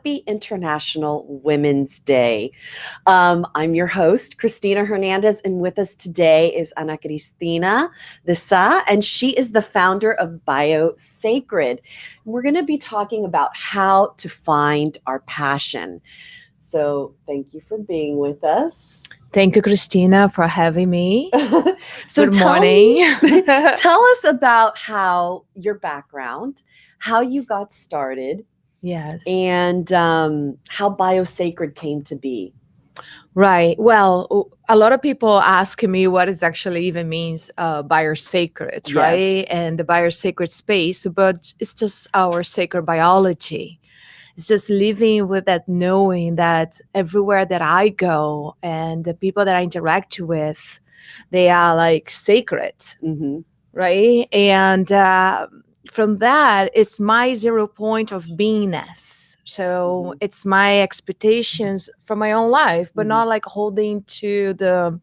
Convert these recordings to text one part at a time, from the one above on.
Happy International Women's Day. I'm your host, Christina Hernandez, and with us today is Ana Cristina Desa, and she is the founder of BioSacred. We're going to be talking about how to find our passion. So thank you for being with us. Thank you, Christina, for having me. So Good morning. Tell us about how your background, how you got started, Yes. and how BioSacred came to be. Right. Well, a lot of people ask me what it actually even means biosacred, Yes. right? And the biosacred space, but it's just our sacred biology. It's just living with that knowing that everywhere that I go and the people that I interact with, they are like sacred, Mm-hmm. right? And from that, it's my 0 point of beingness. So it's my expectations from my own life, but not like holding to the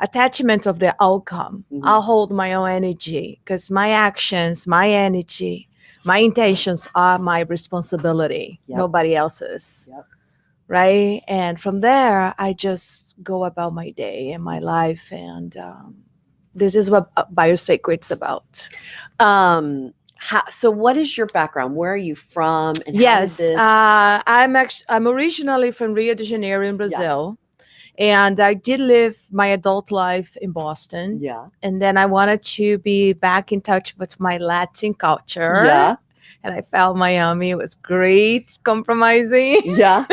attachment of the outcome. I'll hold my own energy because my actions, my energy, my intentions are my responsibility, nobody else's. Right? And from there, I just go about my day and my life. And this is what BioSacred's about. So what is your background? Where are you from? And Yes, how did this... I'm originally from Rio de Janeiro in Brazil. Yeah. And I did live my adult life in Boston. Yeah. And then I wanted to be back in touch with my Latin culture. Yeah. And I felt Miami was great, compromising. Yeah.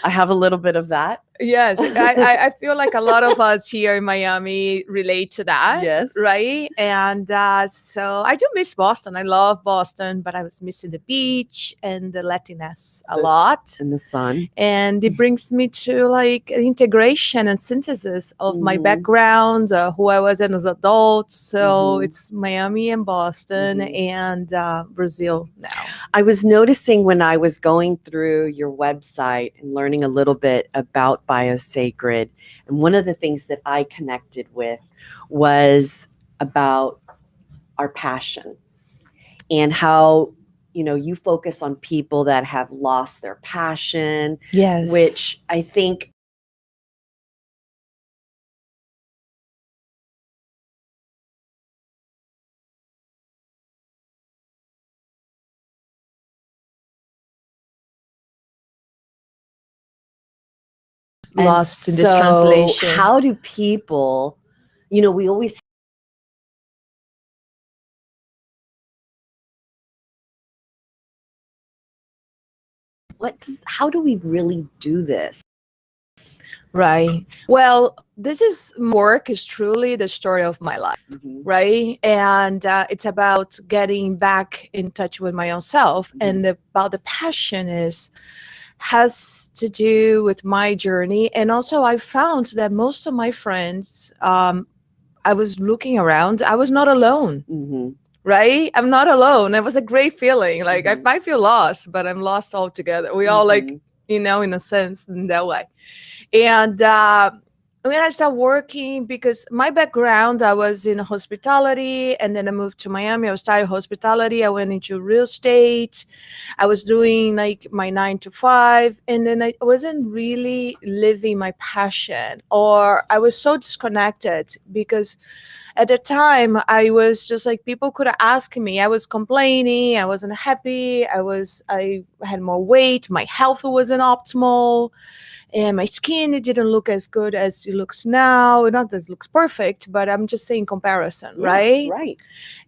I have a little bit of that. Yes, I feel like a lot of us here in Miami relate to that. Yes. Right? And so I do miss Boston. I love Boston, but I was missing the beach and the Latiness a lot. And the sun. And it brings me to like integration and synthesis of my background, who I was as an adult. So it's Miami and Boston and Brazil now. I was noticing when I was going through your website and learning a little bit about BioSacred, and one of the things that I connected with was about our passion and how, you know, you focus on people that have lost their passion. Yes. Which I think lost in this translation. How do people, you know, we always how do we really do this? Right. Well, this is work is truly the story of my life, right? And it's about getting back in touch with my own self, and about the passion has to do with my journey. And also I found that most of my friends, I was looking around, I was not alone. Right? I'm not alone. It was a great feeling. Like I might feel lost, but I'm lost altogether. We all like, you know, in a sense, in that way. And when I started working, because my background, I was in hospitality, and then I moved to Miami. I started hospitality. I went into real estate. I was doing like my 9 to 5, and then I wasn't really living my passion, or I was so disconnected because at the time I was just like, people could ask me, I was complaining, I wasn't happy, I had more weight, my health wasn't optimal, and my skin, it didn't look as good as it looks now. Not that it looks perfect, but I'm just saying comparison, right? Right.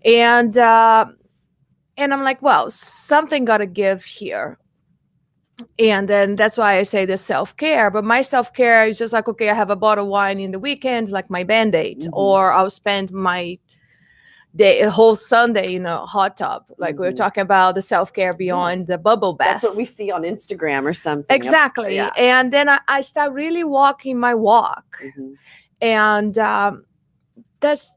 And I'm like, well, something got to give here. And then that's why I say the self-care. But my self-care is just like, okay, I have a bottle of wine in the weekend, like my Band-Aid, or I'll spend my day, a whole Sunday in a hot tub. Like we were talking about the self-care beyond the bubble bath. That's what we see on Instagram or something. Exactly. Yeah. And then I start really walking my walk. And that's,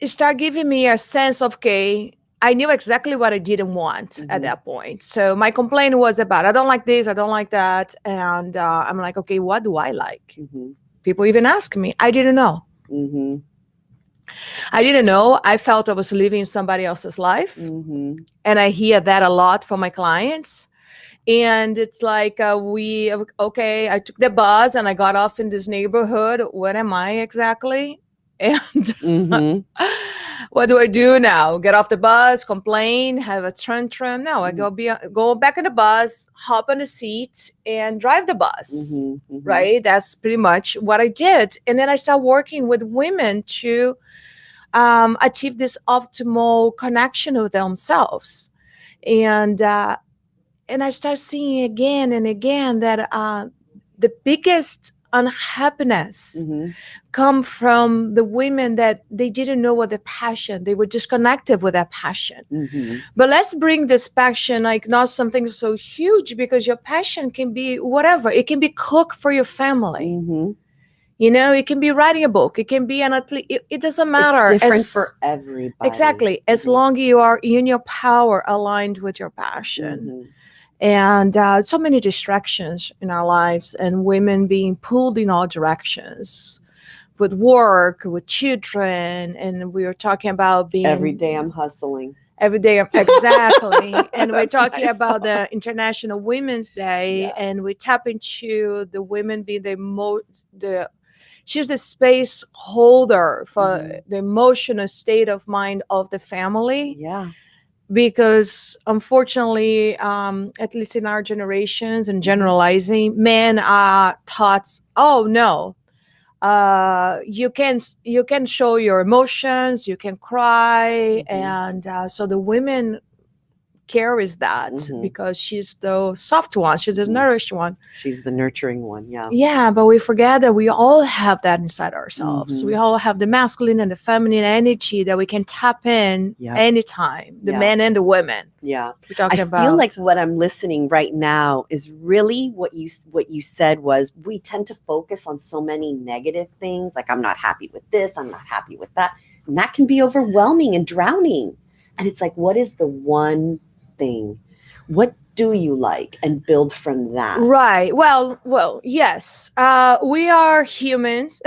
it started giving me a sense of, okay, I knew exactly what I didn't want at that point. So my complaint was about, I don't like this, I don't like that. And I'm like, okay, what do I like? People even ask me. I didn't know. I didn't know. I felt I was living somebody else's life. And I hear that a lot from my clients. And it's like I took the bus and I got off in this neighborhood. What am I exactly? And Mm-hmm. what do I do now? Get off the bus, complain, have a tantrum? No, I go back in the bus, hop on the seat, and drive the bus. Mm-hmm. Mm-hmm. Right? That's pretty much what I did. And then I started working with women to achieve this optimal connection with themselves. And I start seeing again and again that the biggest unhappiness Mm-hmm. come from the women that they didn't know what the passion, they were disconnected with that passion. Mm-hmm. But let's bring this passion like not something so huge, because your passion can be whatever. It can be cook for your family. Mm-hmm. You know, it can be writing a book. It can be an athlete. It doesn't matter. It's different for everybody. Exactly. As Mm-hmm. long as you are in your power, aligned with your passion. Mm-hmm. And so many distractions in our lives, and women being pulled in all directions with work, with children. And we were talking about being Every day I'm hustling. every day. Exactly. And we're That's talking nice. about the International Women's Day, and we tap into the women being she's the space holder for the emotional state of mind of the family. Yeah. Because unfortunately, at least in our generations and generalizing, men are taught, oh no, you can show your emotions, you can cry. And so the women carries that because she's the soft one, she's the nourished one, she's the nurturing one. Yeah, but we forget that we all have that inside ourselves. We all have the masculine and the feminine energy that we can tap in anytime, the men and the women. Yeah. We're talking about. I feel like what I'm listening right now is really what you said was, we tend to focus on so many negative things, like I'm not happy with this, I'm not happy with that, and that can be overwhelming and drowning. And it's like, what is the one thing? What do you like? And build from that. Right. Well, yes. We are humans.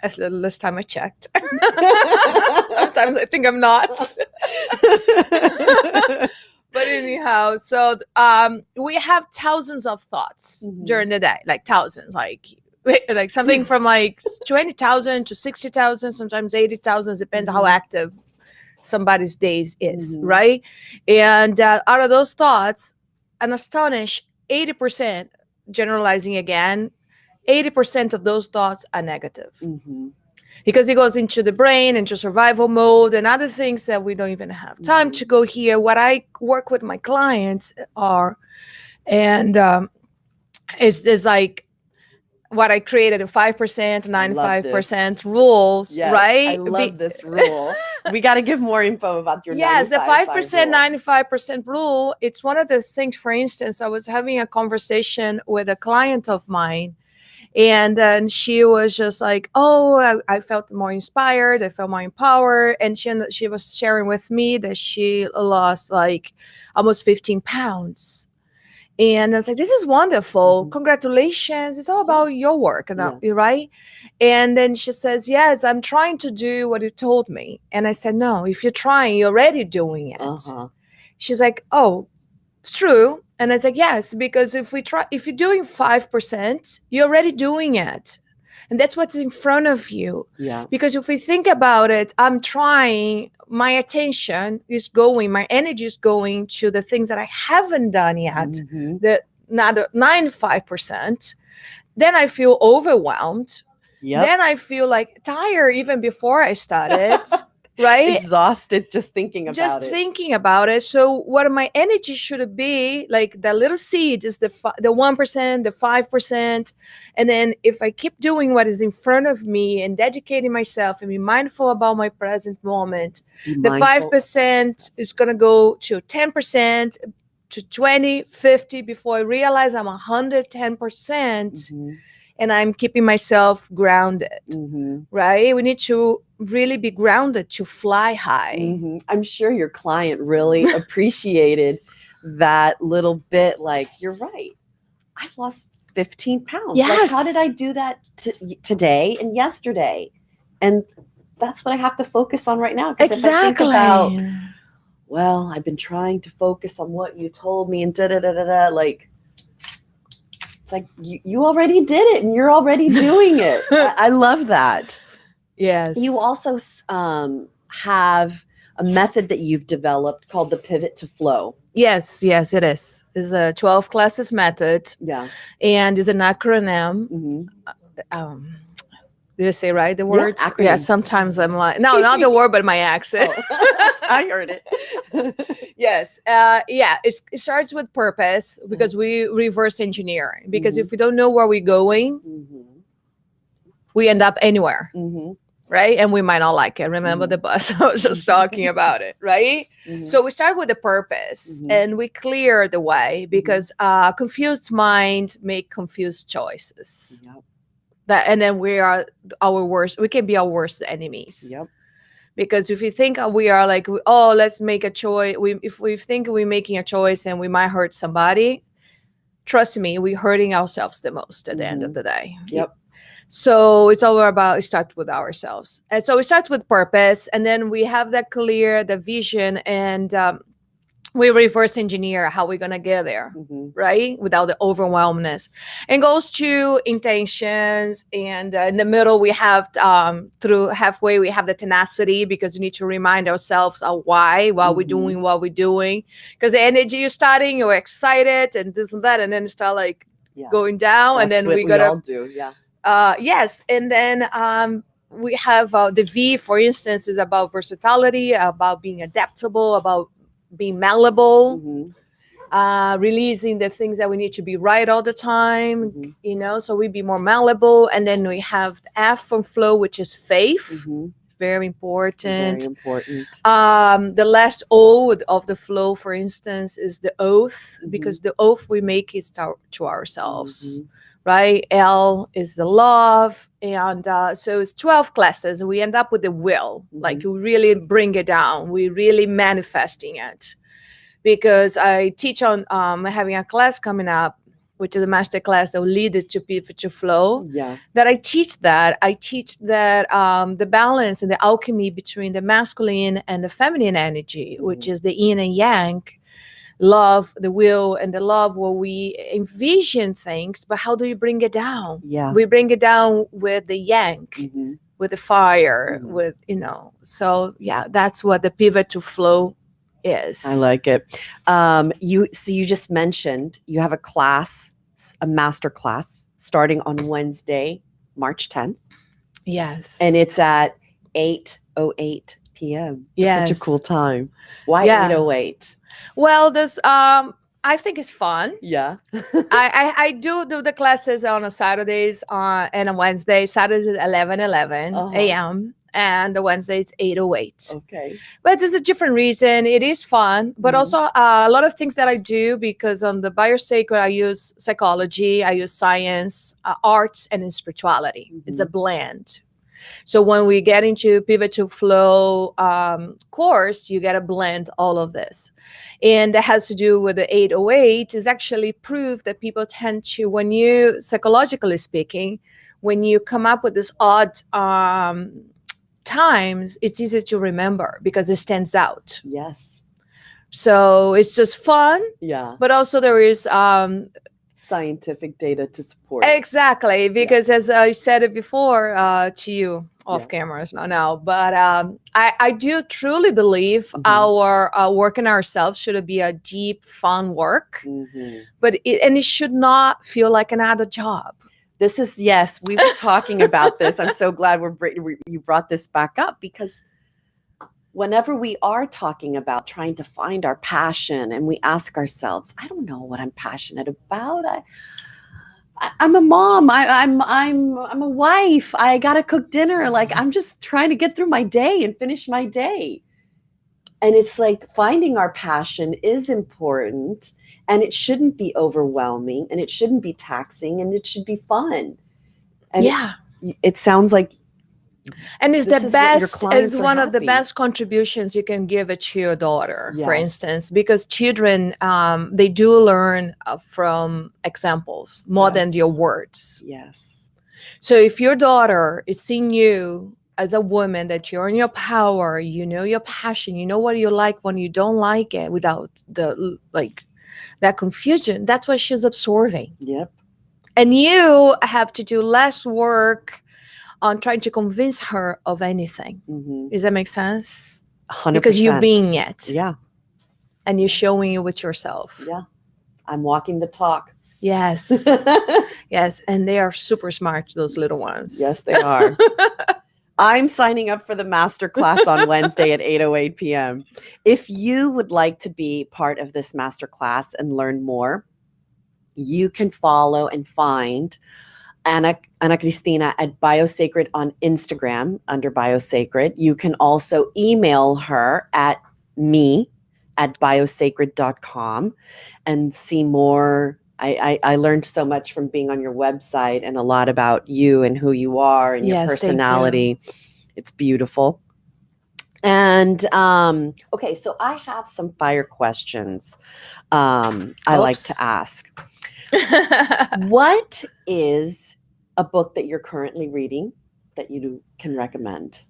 As the last time I checked. Sometimes I think I'm not. But anyhow, so we have thousands of thoughts during the day, like thousands, like something from like 20,000 to 60,000, sometimes 80,000, depends how active somebody's days is, right? And out of those thoughts, an astonished 80%, generalizing again, 80% of those thoughts are negative. Because it goes into the brain, into survival mode, and other things that we don't even have time to go here. What I work with my clients are, and it's like what I created, a 5%, 95% rules, right? I love this rule. We got to give more info about your the 5%, 95% rule. It's one of those things. For instance, I was having a conversation with a client of mine, and then she was just like, oh, I felt more inspired, I felt more empowered. And she was sharing with me that she lost like almost 15 pounds. And I was like, this is wonderful. Congratulations. It's all about your work, right? And then she says, yes, I'm trying to do what you told me. And I said, no, if you're trying, you're already doing it. She's like, oh, it's true. And I said, yes, because if you're doing 5%, you're already doing it. And that's what's in front of you. Yeah. Because if we think about it, I'm trying, my attention is going, my energy is going to the things that I haven't done yet, the another 95%. Then I feel overwhelmed. Then I feel like tired even before I started. Right? Exhausted just thinking about it. So what my energy should be, like the little seed is the 1%, the 5%. And then if I keep doing what is in front of me and dedicating myself and be mindful about my present moment, the 5% is going to go to 10%, to 20, 50 before I realize I'm 110%. And I'm keeping myself grounded, right? We need to really be grounded to fly high. I'm sure your client really appreciated that little bit. Like, you're right. I've lost 15 pounds. Yes. Like, how did I do that today and yesterday? And that's what I have to focus on right now. Exactly. If I think about well, I've been trying to focus on what you told me and da da da da da. Like, it's like you already did it and you're already doing it. I love that. Yes. You also have a method that you've developed called the pivot to flow. Yes, it is. It's a 12 classes method. Yeah. And it's an acronym. Mm-hmm. Did I say right the word? Acronym. Yeah, sometimes I'm like, no, not the word, but my accent. Oh. I heard it. Yes. It starts with purpose because we reverse engineer. Because if we don't know where we're going, we end up anywhere. Right? And we might not like it. Remember the bus? I was just talking about it, right? So we start with the purpose and we clear the way because confused mind make confused choices. Yep. And then we can be our worst enemies. Yep. Because if you think we are like, oh, let's make a choice. If we think we're making a choice and we might hurt somebody, trust me, we're hurting ourselves the most at the end of the day. Yep. So it's all about, it starts with ourselves. And so it starts with purpose. And then we have that clear, the vision, and we reverse engineer how we're going to get there, right? Without the overwhelmness. And goes to intentions. And in the middle, we have through halfway, we have the tenacity because we need to remind ourselves of why, while we're doing what we're doing. Because the energy you're starting, you're excited and this and that. And then it start like going down. That's and then what we got to all do. Yeah. Yes. And then we have the V, for instance, is about versatility, about being adaptable, about being malleable, releasing the things that we need to be right all the time, so we be more malleable. And then we have the F from flow, which is faith. Very important. Very important. The last O of the flow, for instance, is the oath, because the oath we make is to ourselves. Right? L is the love. And so it's 12 classes. And we end up with the will. Like you really bring it down. We really manifesting it. Because I teach on having a class coming up, which is a master class that will lead it to pivot to flow. Yeah. That I teach that. The balance and the alchemy between the masculine and the feminine energy, which is the yin and yang. Love, the will, and the love where we envision things, but how do you bring it down? Yeah. We bring it down with the yang, with the fire, with, so yeah, that's what the pivot to flow is. I like it. You just mentioned you have a master class starting on Wednesday, March 10th. Yes. And it's at 8:08 p.m. Yes. It's such a cool time. Why 8:08? Well, this I think it's fun. Yeah. I do the classes on a Saturdays and a Wednesday. Saturdays at 11:11 a.m. and the Wednesday it's 8:08. Okay. But there's a different reason. It is fun, but also a lot of things that I do, because on the biosacred I use psychology, I use science, arts, and in spirituality. It's a blend. So when we get into pivot to flow course, you get to blend all of this. And that has to do with the 808 is actually proof that people tend to, when you, psychologically speaking, when you come up with this odd times, it's easy to remember because it stands out. Yes. So it's just fun. Yeah. But also there is scientific data to support. Exactly, because as I said it before to you off cameras now, but I do truly believe our work in ourselves should be a deep, fun work, but it should not feel like another job. This is, yes, we were talking about this. I'm so glad you brought this back up, because whenever we are talking about trying to find our passion and we ask ourselves, I don't know what I'm passionate about. I'm a mom. I'm a wife. I got to cook dinner. Like, I'm just trying to get through my day and finish my day. And it's like finding our passion is important, and it shouldn't be overwhelming, and it shouldn't be taxing, and it should be fun. And it sounds like, and it's the best, is one of the best contributions you can give it to your daughter, for instance, because children, they do learn from examples more than your words. Yes. So if your daughter is seeing you as a woman, that you're in your power, you know your passion, you know what you like when you don't like it, without the like that confusion. That's what she's absorbing. Yep. And you have to do less work on trying to convince her of anything. Does that make sense? 100%. Because you're being it. Yeah. And you're showing it with yourself. Yeah. I'm walking the talk. Yes. Yes. And they are super smart, those little ones. Yes, they are. I'm signing up for the masterclass on Wednesday at 8:08 p.m. If you would like to be part of this masterclass and learn more, you can follow and find Ana Cristina at Biosacred on Instagram under Biosacred. You can also email her at me@biosacred.com and see more. I learned so much from being on your website, and a lot about you and who you are and your personality. It's beautiful. And okay, so I have some fire questions I like to ask. What is a book that you're currently reading that you can recommend?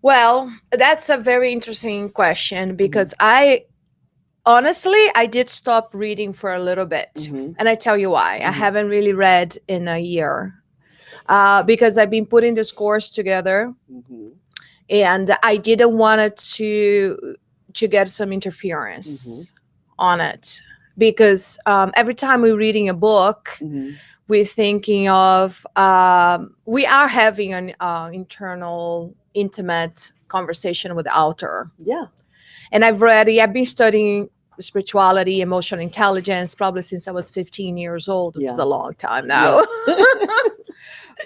Well, that's a very interesting question, because honestly, I did stop reading for a little bit. And I tell you why. I haven't really read in a year because I've been putting this course together. And I didn't want it to get some interference on it. Because every time we're reading a book, we're thinking of, we are having an internal, intimate conversation with the author. Yeah. And I've been studying spirituality, emotional intelligence, probably since I was 15 years old, which is a long time now. Yeah.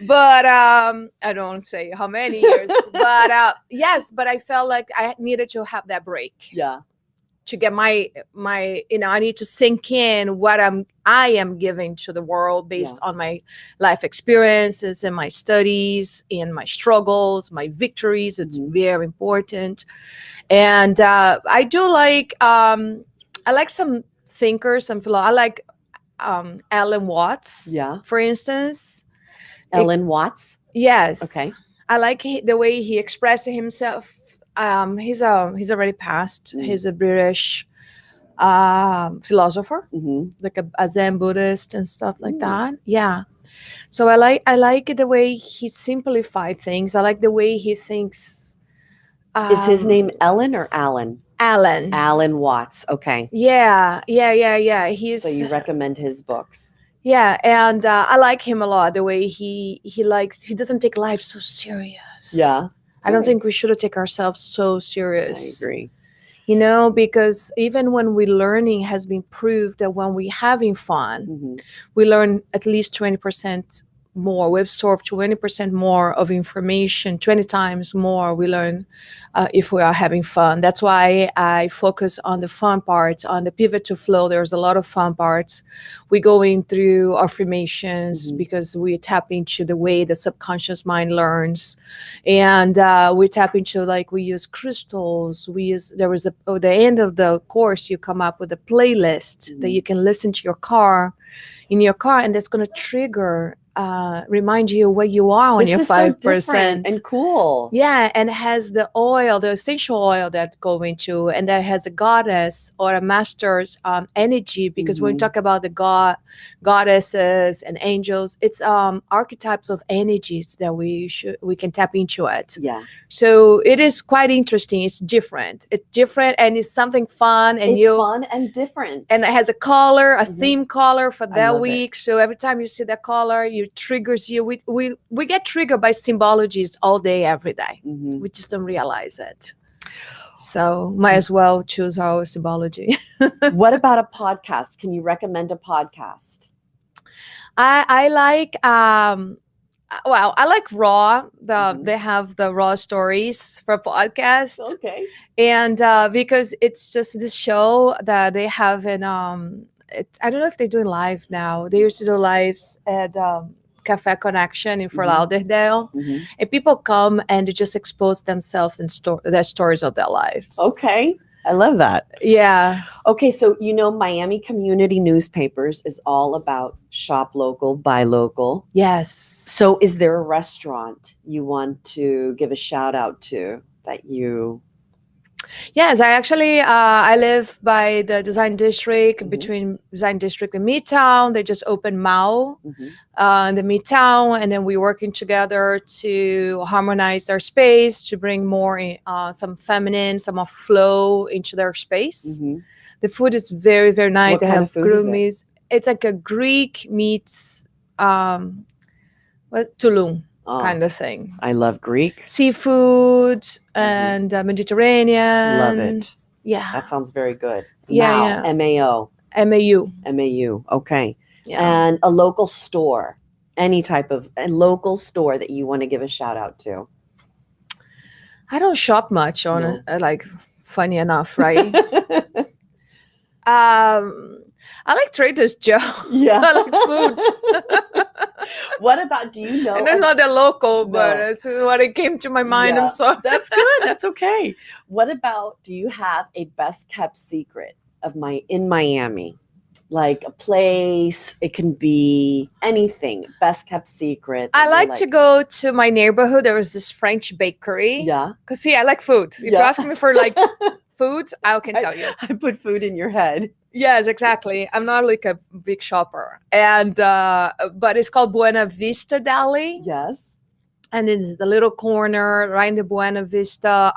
But I don't say how many years, but yes, but I felt like I needed to have that break. Yeah. To get my, I need to sink in what I am giving to the world based on my life experiences and my studies and my struggles, my victories. It's very important. And I do like, I like some thinkers, some philosophers. I like Alan Watts, for instance. Ellen Watts? Yes. Okay. I like the way he expressed himself. He's already passed. He's a British philosopher, like a Zen Buddhist and stuff like that. Yeah. So I like the way he simplified things. I like the way he thinks. Is his name Ellen or Alan? Alan. Alan Watts. Okay. Yeah. So you recommend his books? Yeah, and I like him a lot. The way he doesn't take life so serious. Yeah. I don't think we should take ourselves so serious. I agree. Because even when we're learning, has been proved that when we're having fun, we learn at least 20% more. We absorb 20% more of information, 20 times more we learn if we are having fun. That's why I focus on the fun parts, on the pivot to flow. There's a lot of fun parts. We go in through affirmations because we tap into the way the subconscious mind learns. And we tap into, like, we use crystals. At the end of the course, you come up with a playlist that you can listen to in your car, and that's going to trigger remind you where you are on your 5%. So different and cool. Yeah, and it has the essential oil that go into, and that has a goddess or a master's energy, because when we talk about the goddesses and angels, it's archetypes of energies that we can tap into it. Yeah. So it is quite interesting. It's different. And it's something fun, and it's fun and different. And it has a color, a theme color for that week. So every time you see that color, it triggers you. We get triggered by symbologies all day, every day. We just don't realize it. So might as well choose our symbology. What about a podcast? Can you recommend a podcast? I like I like Raw. They have the Raw stories for podcast. Okay. And because it's just this show that they have in I don't know if they're doing live now. They used to do lives at Cafe Connection in Fort Lauderdale, and people come and they just expose themselves and their stories of their lives. Okay. I love that. Yeah. Okay, so Miami Community Newspapers is all about shop local, buy local. Yes. So is there a restaurant you want to give a shout out to that you... Yes, I live by the Design District, Mhm. between Design District and Midtown. They just opened Mao Mhm. in the Midtown, and then we're working together to harmonize their space, to bring more some feminine, some of flow into their space. Mhm. The food is very, very nice. What They kind have of food is it? groomies. It's like a Greek meets Tulum Oh, kind of thing. I love Greek. Seafood and Mediterranean. Love it. Yeah. That sounds very good. Yeah, Mao, yeah. M-A-O. MAU. M-A-U. Okay. Yeah. And a local store, any type of a local store that you want to give a shout out to. I don't shop much on No. like, funny enough, right? I like Trader Joe. Yeah. I like food. What about, do you know? And it's not the local, but No. it's what it came to my mind. Yeah, I'm sorry. That's good. That's okay. What about, do you have a best kept secret in Miami? Like a place, it can be anything, best kept secret. I like to go to my neighborhood. There was this French bakery. Yeah. Because see, I like food. If Yeah. you ask me for like food, I can tell you. I put food in your head. Yes, exactly. I'm not like a big shopper. And but it's called Buena Vista Deli. Yes. And it's the little corner right in the Buena Vista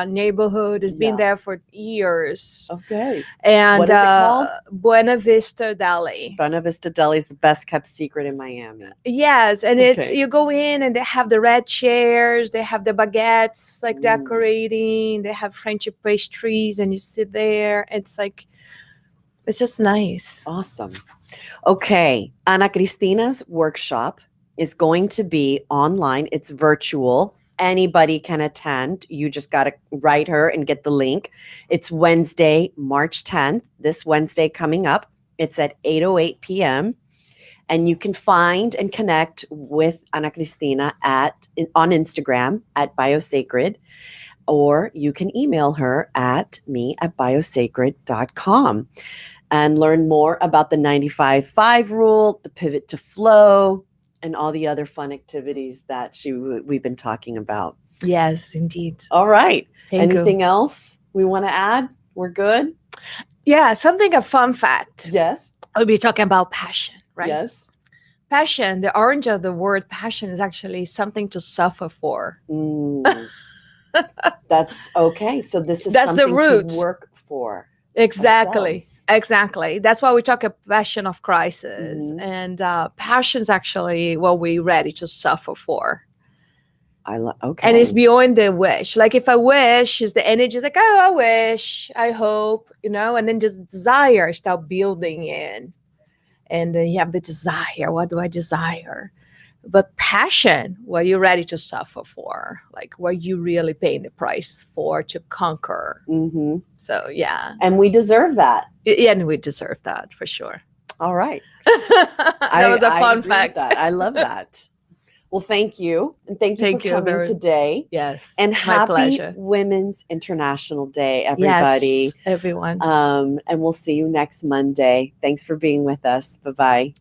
neighborhood. It's been Yeah. there for years. Okay. And What is it called? Buena Vista Deli. Buena Vista Deli is the best kept secret in Miami. Yes, and it's Okay. you go in and they have the red chairs, they have the baguettes like Mm. decorating, they have French pastries, and you sit there. It's like, it's just nice. Awesome. Okay. Ana Cristina's workshop is going to be online. It's virtual. Anybody can attend. You just got to write her and get the link. It's Wednesday, March 10th, this Wednesday coming up. It's at 8:08 p.m. And you can find and connect with Ana Cristina on Instagram at Biosacred, or you can email her at me@biosacred.com and learn more about the 95-5 rule, the pivot to flow, and all the other fun activities that we've been talking about. Yes, indeed. All right. Thank Anything you. else we want to add? We're good? Yeah, a fun fact. Yes. We'll be talking about passion, right? Yes. Passion, the orange of the word passion is actually something to suffer for. Mm. That's okay. So this is That's the something root. to work for. Exactly. ourselves. Exactly. That's why we talk about passion of crisis. Mhm. And passion is actually what we're ready to suffer for. Okay. And it's beyond the wish. Like if I wish is the energy is like, oh, I wish, I hope, and then just desire start building in. And then you have the desire. What do I desire? But passion, what you're ready to suffer for, like what you really paying the price for to conquer. Mm-hmm. So yeah. And we deserve that. And we deserve that for sure. All right. That was a fun agree with fact. that. I love that. Well, thank you. And thank you for coming today. Yes. And my happy pleasure. Women's International Day, everybody. Yes, everyone. And we'll see you next Monday. Thanks for being with us. Bye-bye.